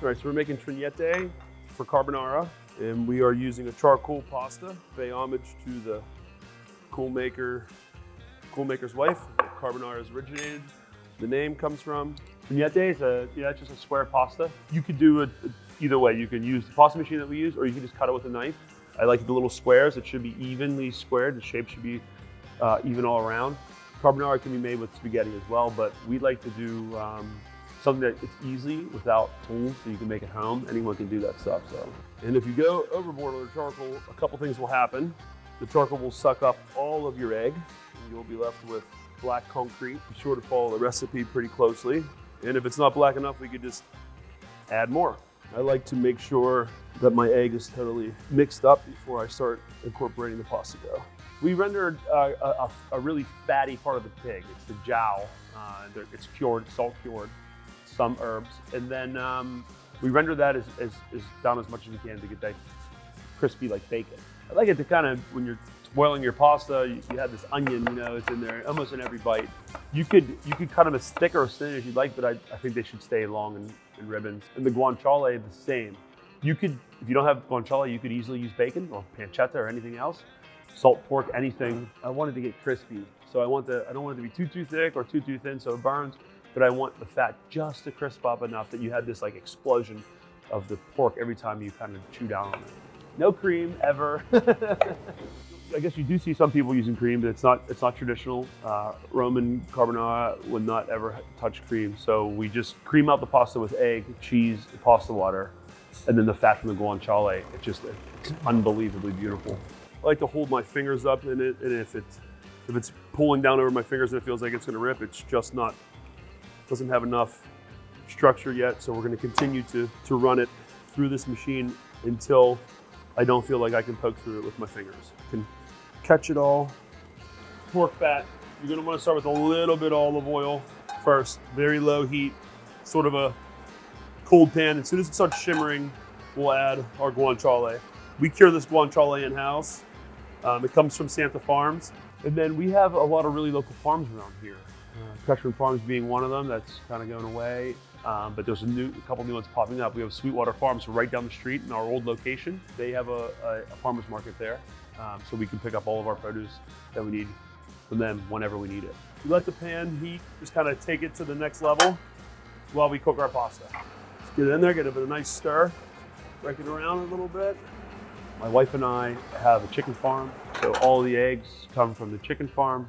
All right, so we're making trignette for carbonara, and we are using a charcoal pasta. Pay homage to the cool maker's wife. Carbonara is originated. The name comes from. Trignette is it's just a square pasta. You could do it either way. You can use the pasta machine that we use, or you can just cut it with a knife. I like the little squares. It should be evenly squared. The shape should be even all around. Carbonara can be made with spaghetti as well, but we like to do something that it's easy without tools, so you can make it home. Anyone can do that stuff. So, and if you go overboard with the charcoal, a couple things will happen. The charcoal will suck up all of your egg, and you'll be left with black concrete. Be sure to follow the recipe pretty closely. And if it's not black enough, we could just add more. I like to make sure that my egg is totally mixed up before I start incorporating the pasta dough. We rendered a really fatty part of the pig. It's the jowl. It's cured, salt cured, some herbs. And then we render that as down as much as we can to get that crispy like bacon. I like it to kind of, when you're boiling your pasta, you have this onion, it's in there almost in every bite. You could cut them as thick or as thin as you'd like, but I think they should stay long in ribbons. And the guanciale, the same. You could, if you don't have guanciale, you could easily use bacon or pancetta or anything else. Salt pork, anything. I want it to get crispy. So I don't want it to be too thick or too thin so it burns, but I want the fat just to crisp up enough that you have this like explosion of the pork every time you kind of chew down on it. No cream ever. I guess you do see some people using cream, but it's not traditional. Roman carbonara would not ever touch cream. So we just cream out the pasta with egg, cheese, pasta water, and then the fat from the guanciale. It's unbelievably beautiful. I like to hold my fingers up in it, and if it's pulling down over my fingers and it feels like it's gonna rip, it's just doesn't have enough structure yet. So we're gonna continue to run it through this machine until I don't feel like I can poke through it with my fingers. I can catch it all. Pork fat, you're gonna wanna start with a little bit of olive oil first, very low heat, sort of a cold pan. As soon as it starts shimmering, we'll add our guanciale. We cure this guanciale in-house. It comes from Santa Farms. And then we have a lot of really local farms around here. Crutchman Farms being one of them, that's kind of going away. But there's a couple new ones popping up. We have Sweetwater Farms right down the street in our old location. They have a farmer's market there. So we can pick up all of our produce that we need from them whenever we need it. We let the pan heat, just kind of take it to the next level while we cook our pasta. Let's get it in there, get a nice stir, break it around a little bit. My wife and I have a chicken farm, so all the eggs come from the chicken farm.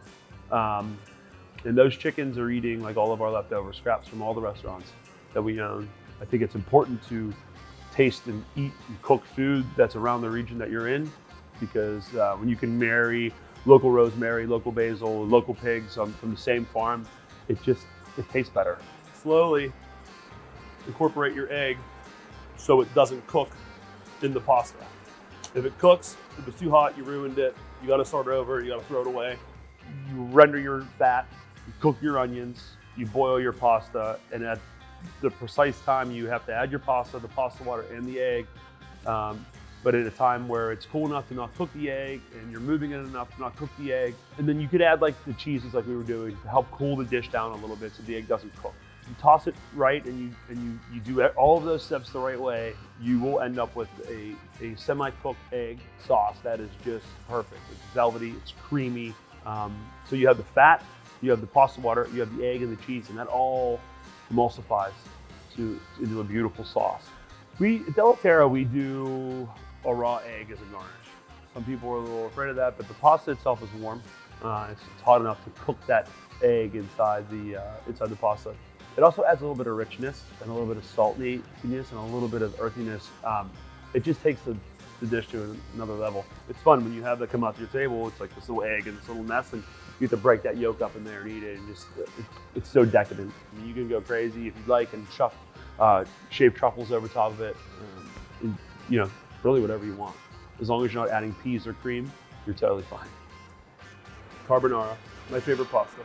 And those chickens are eating like all of our leftover scraps from all the restaurants that we own. I think it's important to taste and eat and cook food that's around the region that you're in, because when you can marry local rosemary, local basil, local pigs from the same farm, it tastes better. Slowly incorporate your egg so it doesn't cook in the pasta. If it cooks, if it's too hot, you ruined it. You gotta start over, you gotta throw it away. You render your fat, you cook your onions, you boil your pasta, and at the precise time you have to add your pasta, the pasta water, and the egg, but at a time where it's cool enough to not cook the egg, and you're moving it enough to not cook the egg. And then you could add like the cheeses like we were doing to help cool the dish down a little bit so the egg doesn't cook. You toss it right and you do all of those steps the right way, you will end up with a semi-cooked egg sauce that is just perfect. It's velvety, it's creamy. So you have the fat, you have the pasta water, you have the egg and the cheese, and that all emulsifies into a beautiful sauce. At Della Terra, we do a raw egg as a garnish. Some people are a little afraid of that, but the pasta itself is warm. It's hot enough to cook that egg inside the pasta. It also adds a little bit of richness and a little bit of saltiness and a little bit of earthiness. It just takes the dish to another level. It's fun when you have that come out to your table. It's like this little egg and this little mess, and you have to break that yolk up in there and eat it. And it's so decadent. I mean, you can go crazy if you'd like and shave truffles over top of it. And, really whatever you want. As long as you're not adding peas or cream, you're totally fine. Carbonara, my favorite pasta.